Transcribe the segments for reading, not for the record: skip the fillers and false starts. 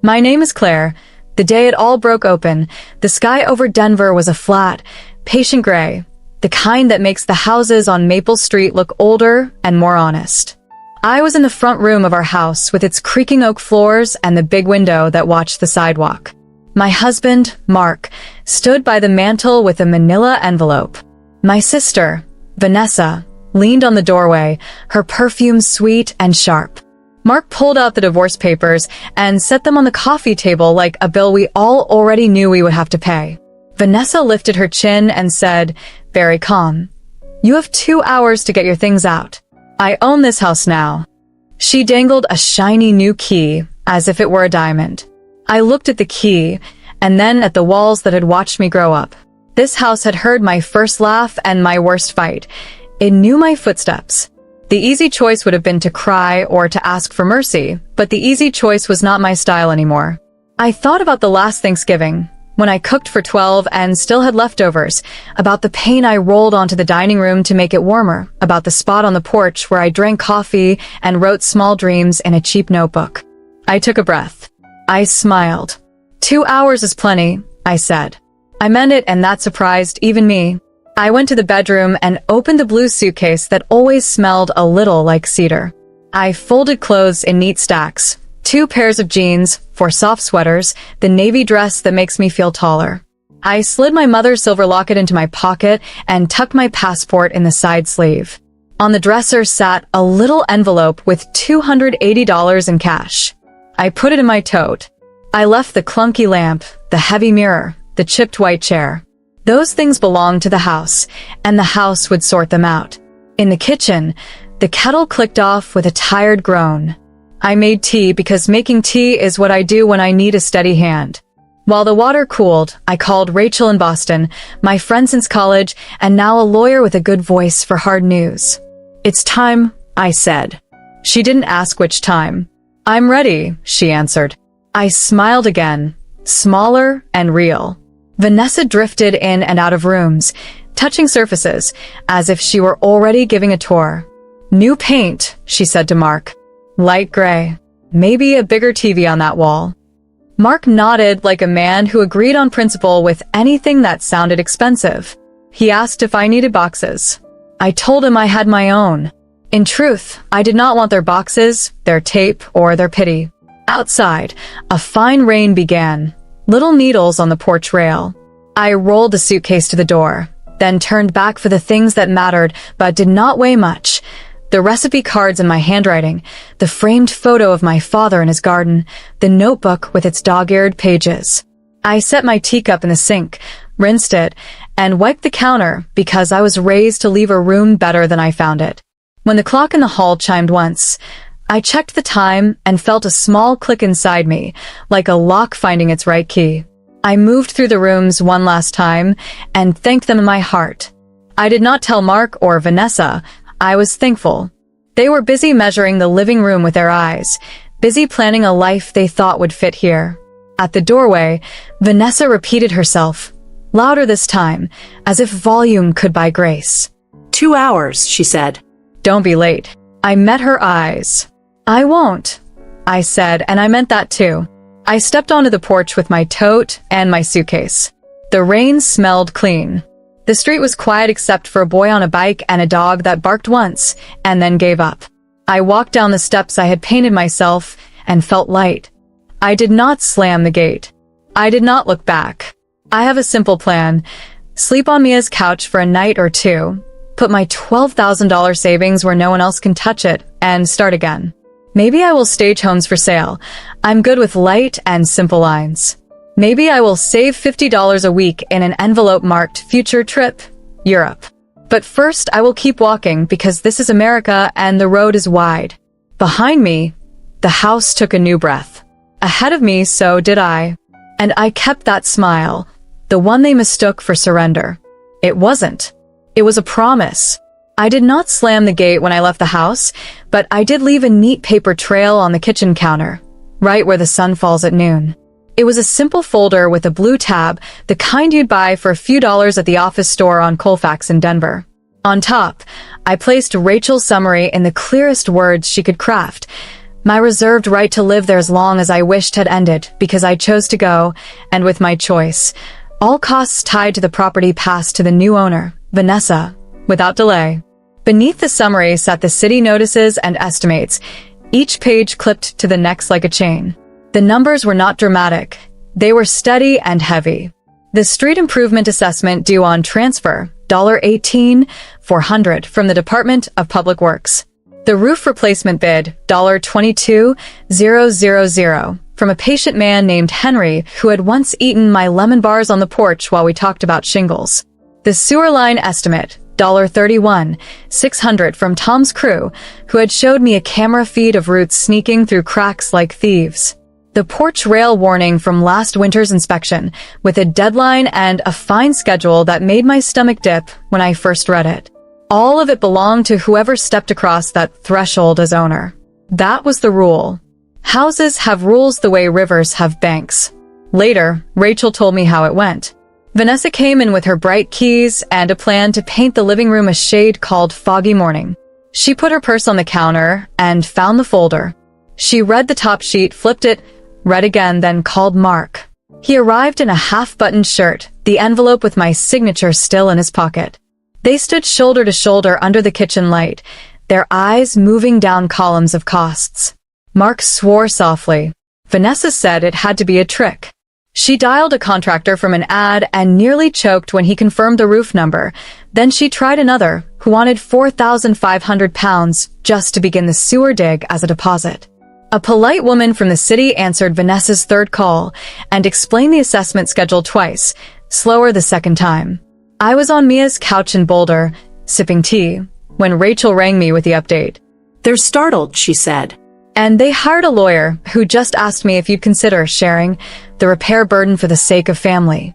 My name is Claire. The day it all broke open, the sky over Denver was a flat, patient gray, the kind that makes the houses on Maple Street look older and more honest. I was in the front room of our house with its creaking oak floors and the big window that watched the sidewalk. My husband, Mark, stood by the mantel with a manila envelope. My sister, Vanessa, leaned on the doorway, her perfume sweet and sharp. Mark pulled out the divorce papers and set them on the coffee table like a bill we all already knew we would have to pay. Vanessa lifted her chin and said, very calm, "You have 2 hours to get your things out. I own this house now." She dangled a shiny new key, as if it were a diamond. I looked at the key, and then at the walls that had watched me grow up. This house had heard my first laugh and my worst fight. It knew my footsteps. The easy choice would have been to cry or to ask for mercy, but the easy choice was not my style anymore. I thought about the last Thanksgiving, when I cooked for 12 and still had leftovers, about the pain I rolled onto the dining room to make it warmer, about the spot on the porch where I drank coffee and wrote small dreams in a cheap notebook. I took a breath. I smiled. 2 hours is plenty, I said. I meant it, and that surprised even me. I went to the bedroom and opened the blue suitcase that always smelled a little like cedar. I folded clothes in neat stacks. 2 pairs of jeans, 4 soft sweaters, the navy dress that makes me feel taller. I slid my mother's silver locket into my pocket and tucked my passport in the side sleeve. On the dresser sat a little envelope with $280 in cash. I put it in my tote. I left the clunky lamp, the heavy mirror, the chipped white chair. Those things belonged to the house, and the house would sort them out. In the kitchen, the kettle clicked off with a tired groan. I made tea because making tea is what I do when I need a steady hand. While the water cooled, I called Rachel in Boston, my friend since college, and now a lawyer with a good voice for hard news. "It's time," I said. She didn't ask which time. "I'm ready," she answered. I smiled again, smaller and real. Vanessa drifted in and out of rooms, touching surfaces, as if she were already giving a tour. "New paint," she said to Mark. "Light gray. Maybe a bigger TV on that wall." Mark nodded like a man who agreed on principle with anything that sounded expensive. He asked if I needed boxes. I told him I had my own. In truth, I did not want their boxes, their tape, or their pity. Outside, a fine rain began. Little needles on the porch rail. I rolled the suitcase to the door, then turned back for the things that mattered but did not weigh much. The recipe cards in my handwriting, the framed photo of my father in his garden, the notebook with its dog-eared pages. I set my teacup in the sink, rinsed it, and wiped the counter because I was raised to leave a room better than I found it. When the clock in the hall chimed once, I checked the time and felt a small click inside me, like a lock finding its right key. I moved through the rooms one last time and thanked them in my heart. I did not tell Mark or Vanessa. I was thankful. They were busy measuring the living room with their eyes, busy planning a life they thought would fit here. At the doorway, Vanessa repeated herself, louder this time, as if volume could buy grace. 2 hours, she said. Don't be late. I met her eyes. I won't, I said, and I meant that too. I stepped onto the porch with my tote and my suitcase. The rain smelled clean. The street was quiet except for a boy on a bike and a dog that barked once and then gave up. I walked down the steps I had painted myself and felt light. I did not slam the gate. I did not look back. I have a simple plan. Sleep on Mia's couch for a night or two, put my $12,000 savings where no one else can touch it, and start again. Maybe I will stage homes for sale. I'm good with light and simple lines. Maybe I will save $50 a week in an envelope marked future trip, Europe. But first I will keep walking because this is America and the road is wide. Behind me, the house took a new breath. Ahead of me, so did I. And I kept that smile, the one they mistook for surrender. It wasn't. It was a promise. I did not slam the gate when I left the house, but I did leave a neat paper trail on the kitchen counter, right where the sun falls at noon. It was a simple folder with a blue tab, the kind you'd buy for a few dollars at the office store on Colfax in Denver. On top, I placed Rachel's summary in the clearest words she could craft. My reserved right to live there as long as I wished had ended because I chose to go, and with my choice, all costs tied to the property passed to the new owner, Vanessa, without delay. Beneath the summary sat the city notices and estimates, each page clipped to the next like a chain. The numbers were not dramatic. They were steady and heavy. The street improvement assessment due on transfer, $18,400 from the Department of Public Works. The roof replacement bid, $22,000 from a patient man named Henry who had once eaten my lemon bars on the porch while we talked about shingles. The sewer line estimate, $31,600 from Tom's crew, who had showed me a camera feed of roots sneaking through cracks like thieves. The porch rail warning from last winter's inspection, with a deadline and a fine schedule that made my stomach dip when I first read it. All of it belonged to whoever stepped across that threshold as owner. That was the rule. Houses have rules the way rivers have banks. Later, Rachel told me how it went. Vanessa came in with her bright keys and a plan to paint the living room a shade called Foggy Morning. She put her purse on the counter and found the folder. She read the top sheet, flipped it, read again, then called Mark. He arrived in a half-buttoned shirt, the envelope with my signature still in his pocket. They stood shoulder to shoulder under the kitchen light, their eyes moving down columns of costs. Mark swore softly. Vanessa said it had to be a trick. She dialed a contractor from an ad and nearly choked when he confirmed the roof number. Then she tried another, who wanted £4,500 just to begin the sewer dig as a deposit. A polite woman from the city answered Vanessa's third call and explained the assessment schedule twice, slower the second time. I was on Mia's couch in Boulder, sipping tea, when Rachel rang me with the update. They're startled, she said. And they hired a lawyer who just asked me if you'd consider sharing the repair burden for the sake of family.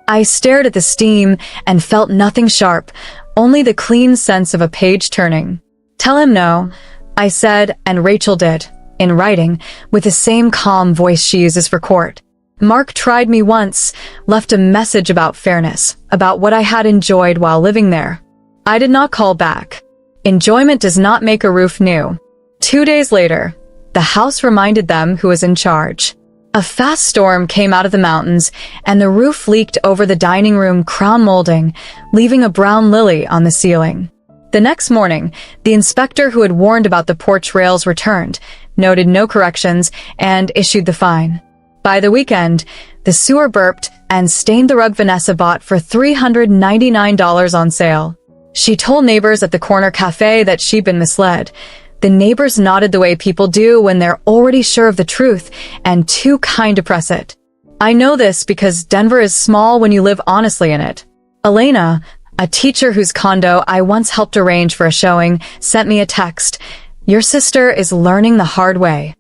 I stared at the steam and felt nothing sharp, only the clean sense of a page turning. Tell him no, I said, and Rachel did, in writing, with the same calm voice she uses for court. Mark tried me once, left a message about fairness, about what I had enjoyed while living there. I did not call back. Enjoyment does not make a roof new. 2 days later, the house reminded them who was in charge. A fast storm came out of the mountains, and the roof leaked over the dining room crown molding, leaving a brown lily on the ceiling. The next morning, the inspector who had warned about the porch rails returned, noted no corrections, and issued the fine. By the weekend, the sewer burped and stained the rug Vanessa bought for $399 on sale. She told neighbors at the corner cafe that she'd been misled. The neighbors nodded the way people do when they're already sure of the truth and too kind to press it. I know this because Denver is small when you live honestly in it. Elena, a teacher whose condo I once helped arrange for a showing, sent me a text. Your sister is learning the hard way.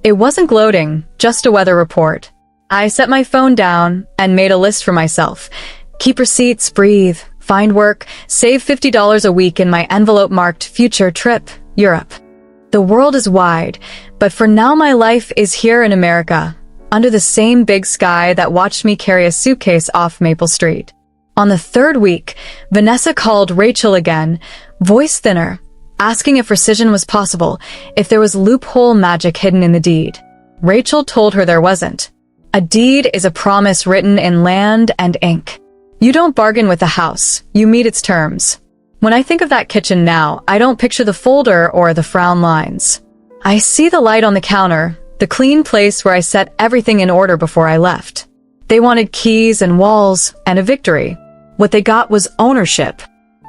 It wasn't gloating, just a weather report. I set my phone down and made a list for myself. Keep receipts, breathe, find work, save $50 a week in my envelope marked future trip, Europe. The world is wide, but for now my life is here in America, under the same big sky that watched me carry a suitcase off Maple Street. On the third week, Vanessa called Rachel again, voice thinner, asking if rescission was possible, if there was loophole magic hidden in the deed. Rachel told her there wasn't. A deed is a promise written in land and ink. You don't bargain with the house, you meet its terms. When I think of that kitchen now, I don't picture the folder or the frown lines. I see the light on the counter, the clean place where I set everything in order before I left. They wanted keys and walls and a victory. What they got was ownership.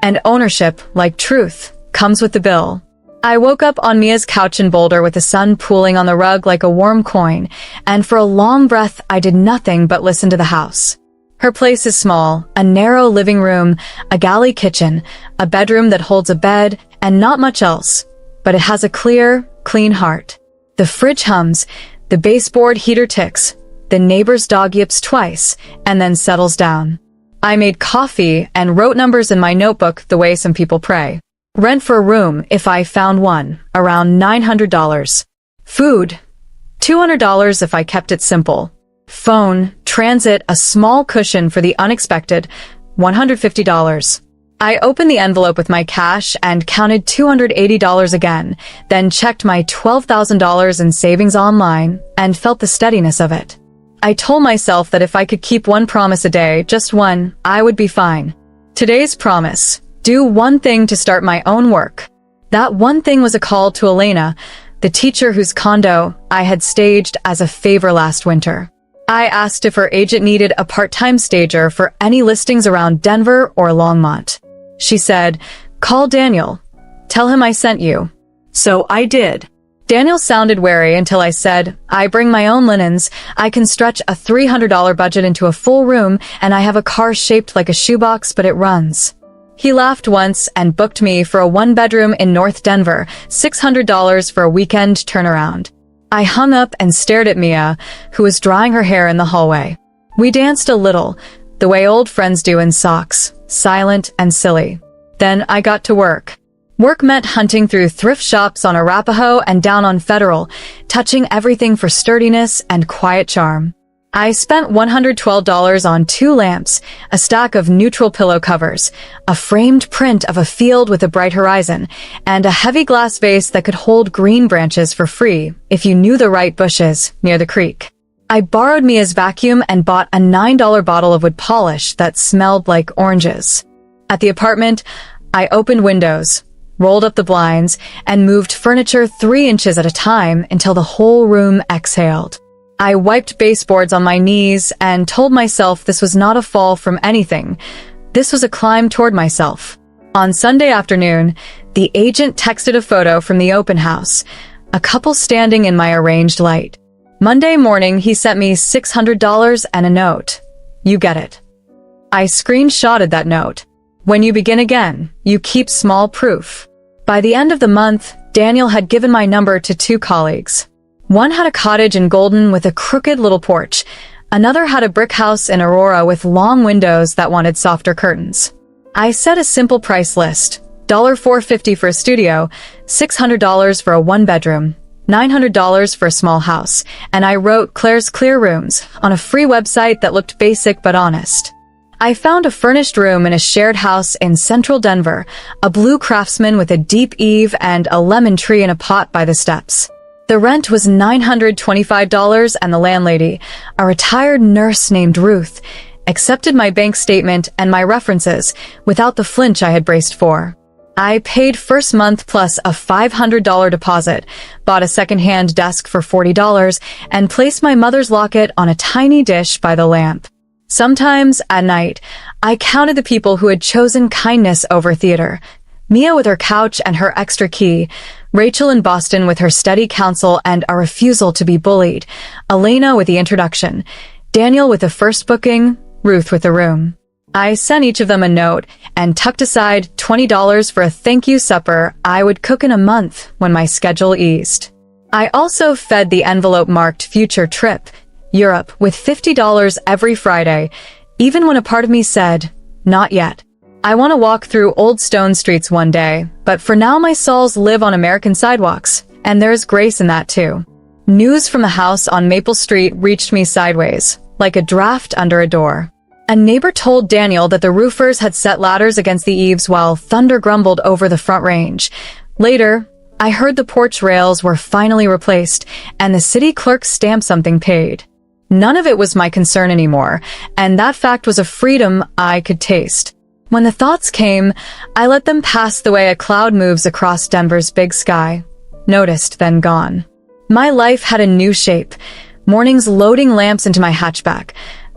And ownership, like truth, comes with the bill. I woke up on Mia's couch in Boulder with the sun pooling on the rug like a warm coin, and for a long breath I did nothing but listen to the house. Her place is small, a narrow living room, a galley kitchen, a bedroom that holds a bed, and not much else. But it has a clear, clean heart. The fridge hums, the baseboard heater ticks, the neighbor's dog yips twice, and then settles down. I made coffee and wrote numbers in my notebook the way some people pray. Rent for a room, if I found one, around $900. Food, $200 if I kept it simple. Phone, transit, a small cushion for the unexpected, $150. I opened the envelope with my cash and counted $280 again, then checked my $12,000 in savings online and felt the steadiness of it. I told myself that if I could keep one promise a day, just one, I would be fine. Today's promise: do one thing to start my own work. That one thing was a call to Elena, the teacher whose condo I had staged as a favor last winter. I asked if her agent needed a part-time stager for any listings around Denver or Longmont. She said, "Call Daniel. Tell him I sent you." So I did. Daniel sounded wary until I said, "I bring my own linens, I can stretch a $300 budget into a full room, and I have a car shaped like a shoebox, but it runs." He laughed once and booked me for a one-bedroom in North Denver, $600 for a weekend turnaround. I hung up and stared at Mia, who was drying her hair in the hallway. We danced a little, the way old friends do in socks, silent and silly. Then I got to work. Work meant hunting through thrift shops on Arapahoe and down on Federal, touching everything for sturdiness and quiet charm. I spent $112 on 2 lamps, a stack of neutral pillow covers, a framed print of a field with a bright horizon, and a heavy glass vase that could hold green branches for free if you knew the right bushes near the creek. I borrowed Mia's vacuum and bought a $9 bottle of wood polish that smelled like oranges. At the apartment, I opened windows, rolled up the blinds, and moved furniture 3 inches at a time until the whole room exhaled. I wiped baseboards on my knees and told myself this was not a fall from anything. This was a climb toward myself. On Sunday afternoon, the agent texted a photo from the open house, a couple standing in my arranged light. Monday morning, he sent me $600 and a note. You get it. I screenshotted that note. When you begin again, you keep small proof. By the end of the month, Daniel had given my number to 2 colleagues. One had a cottage in Golden with a crooked little porch. Another had a brick house in Aurora with long windows that wanted softer curtains. I set a simple price list: $450 for a studio, $600 for a one-bedroom, $900 for a small house, and I wrote Claire's Clear Rooms on a free website that looked basic but honest. I found a furnished room in a shared house in central Denver, a blue Craftsman with a deep eave and a lemon tree in a pot by the steps. The rent was $925, and the landlady, a retired nurse named Ruth, accepted my bank statement and my references without the flinch I had braced for. I paid first month plus a $500 deposit, bought a second-hand desk for $40, and placed my mother's locket on a tiny dish by the lamp. Sometimes, at night, I counted the people who had chosen kindness over theater. Mia with her couch and her extra key, Rachel in Boston with her steady counsel and a refusal to be bullied, Elena with the introduction, Daniel with the first booking, Ruth with the room. I sent each of them a note and tucked aside $20 for a thank you supper I would cook in a month when my schedule eased. I also fed the envelope marked future trip, Europe, with $50 every Friday, even when a part of me said, not yet. I want to walk through old stone streets one day, but for now my souls live on American sidewalks, and there's grace in that too. News from the house on Maple Street reached me sideways, like a draft under a door. A neighbor told Daniel that the roofers had set ladders against the eaves while thunder grumbled over the front range. Later, I heard the porch rails were finally replaced, and the city clerk's stamp something paid. None of it was my concern anymore, and that fact was a freedom I could taste. When the thoughts came, I let them pass the way a cloud moves across Denver's big sky. Noticed, then gone. My life had a new shape. Mornings loading lamps into my hatchback.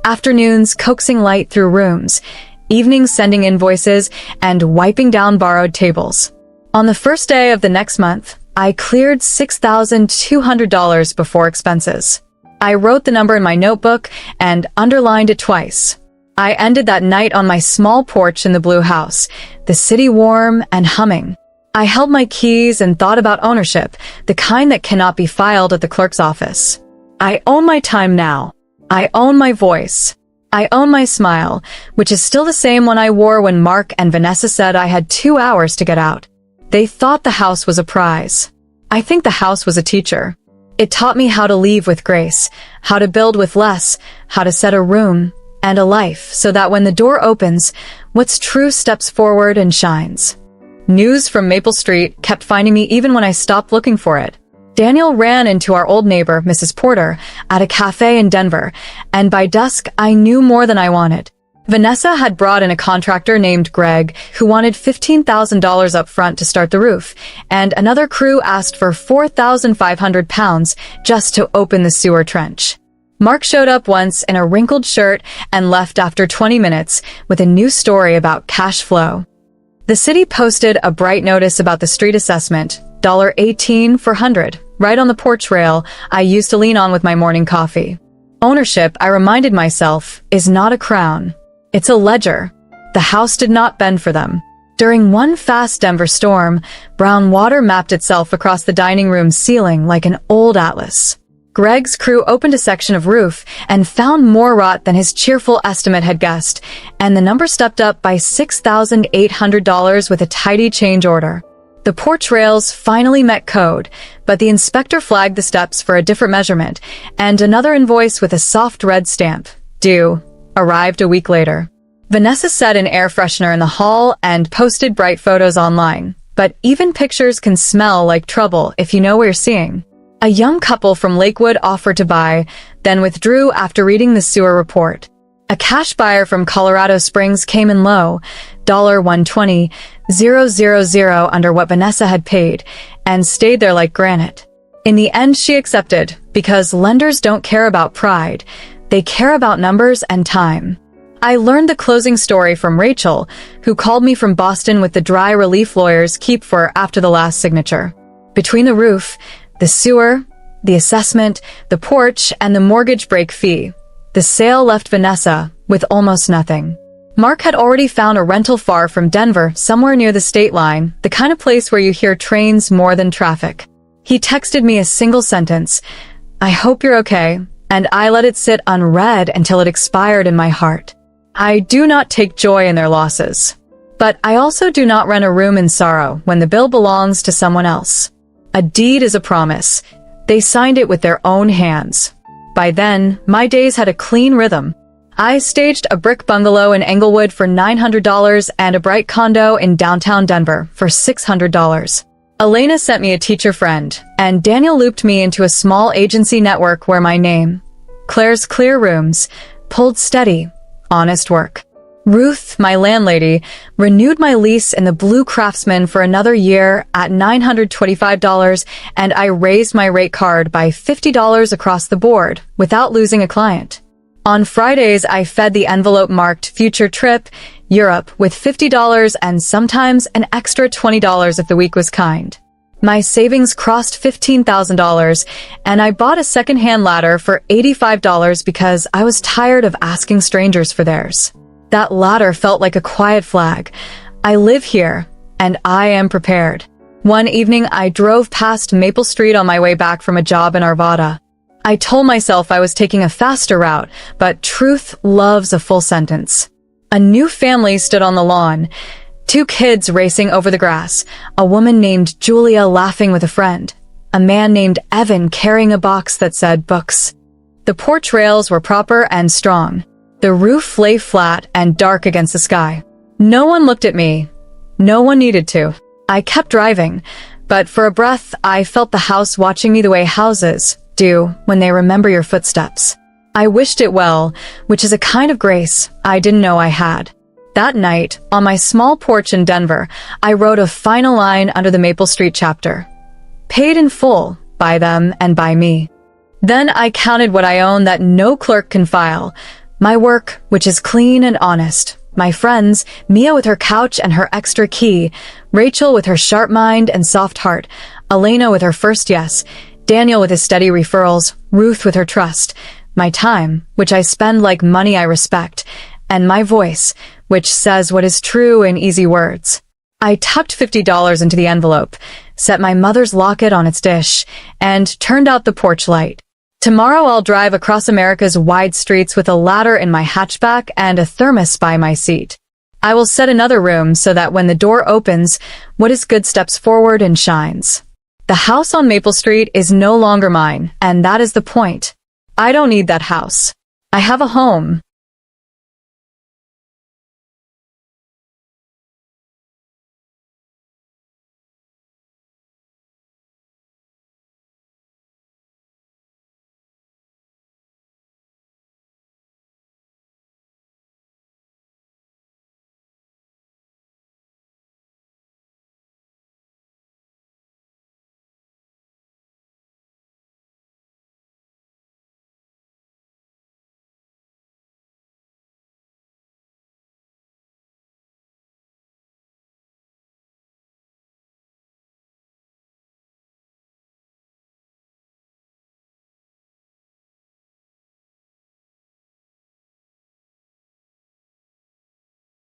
Afternoons coaxing light through rooms. Evenings sending invoices and wiping down borrowed tables. On the first day of the next month, I cleared $6,200 before expenses. I wrote the number in my notebook and underlined it twice. I ended that night on my small porch in the blue house, the city warm and humming. I held my keys and thought about ownership, the kind that cannot be filed at the clerk's office. I own my time now. I own my voice. I own my smile, which is still the same one I wore when Mark and Vanessa said I had 2 hours to get out. They thought the house was a prize. I think the house was a teacher. It taught me how to leave with grace, how to build with less, how to set a room and a life so that when the door opens, What's true steps forward and shines. News from Maple Street kept finding me even when I stopped looking for it. Daniel ran into our old neighbor, Mrs. Porter, at a cafe in Denver, and by dusk I knew more than I wanted. Vanessa had brought in a contractor named Greg who wanted $15,000 up front to start the roof, and another crew asked for 4,500 pounds just to open the sewer trench. Mark showed up once in a wrinkled shirt and left after 20 minutes with a new story about cash flow. The city posted a bright notice about the street assessment, $18 for 100, right on the porch rail I used to lean on with my morning coffee. Ownership, I reminded myself, is not a crown. It's a ledger. The house did not bend for them. During one fast Denver storm, brown water mapped itself across the dining room ceiling like an old atlas. Greg's crew opened a section of roof and found more rot than his cheerful estimate had guessed, and the number stepped up by $6,800 with a tidy change order. The porch rails finally met code, but the inspector flagged the steps for a different measurement, and another invoice with a soft red stamp, due, arrived a week later. Vanessa set an air freshener in the hall and posted bright photos online, but even pictures can smell like trouble if you know what you're seeing. A young couple from Lakewood offered to buy, then withdrew after reading the sewer report. A cash buyer from Colorado Springs came in low, $120,000 under what Vanessa had paid, and stayed there like granite. In the end, she accepted, because lenders don't care about pride. They care about numbers and time. I learned the closing story from Rachel, who called me from Boston with the dry relief lawyers keep for after the last signature. Between the roof, the sewer, the assessment, the porch, and the mortgage break fee, the sale left Vanessa with almost nothing. Mark had already found a rental far from Denver, somewhere near the state line, the kind of place where you hear trains more than traffic. He texted me a single sentence, "I hope you're okay," and I let it sit unread until it expired in my heart. I do not take joy in their losses. But I also do not rent a room in sorrow when the bill belongs to someone else. A deed is a promise. They signed it with their own hands. By then, my days had a clean rhythm. I staged a brick bungalow in Englewood for $900 and a bright condo in downtown Denver for $600. Elena sent me a teacher friend, and Daniel looped me into a small agency network where my name, Claire's Clear Rooms, pulled steady, honest work. Ruth, my landlady, renewed my lease in the Blue Craftsman for another year at $925, and I raised my rate card by $50 across the board without losing a client. On Fridays, I fed the envelope marked Future Trip, Europe, with $50 and sometimes an extra $20 if the week was kind. My savings crossed $15,000, and I bought a second-hand ladder for $85 because I was tired of asking strangers for theirs. That ladder felt like a quiet flag. I live here, and I am prepared. One evening, I drove past Maple Street on my way back from a job in Arvada. I told myself I was taking a faster route, but truth loves a full sentence. A new family stood on the lawn. 2 kids racing over the grass, a woman named Julia laughing with a friend, a man named Evan carrying a box that said books. The porch rails were proper and strong. The roof lay flat and dark against the sky. No one looked at me. No one needed to. I kept driving, but for a breath, I felt the house watching me the way houses do when they remember your footsteps. I wished it well, which is a kind of grace I didn't know I had. That night, on my small porch in Denver, I wrote a final line under the Maple Street chapter. Paid in full, by them and by me. Then I counted what I own that no clerk can file. My work, which is clean and honest. My friends, Mia with her couch and her extra key, Rachel with her sharp mind and soft heart, Elena with her first yes, Daniel with his steady referrals, Ruth with her trust, my time, which I spend like money I respect, and my voice, which says what is true in easy words. I tucked $50 into the envelope, set my mother's locket on its dish, and turned out the porch light. Tomorrow I'll drive across America's wide streets with a ladder in my hatchback and a thermos by my seat. I will set another room so that when the door opens, what is good steps forward and shines. The house on Maple Street is no longer mine, and that is the point. I don't need that house. I have a home.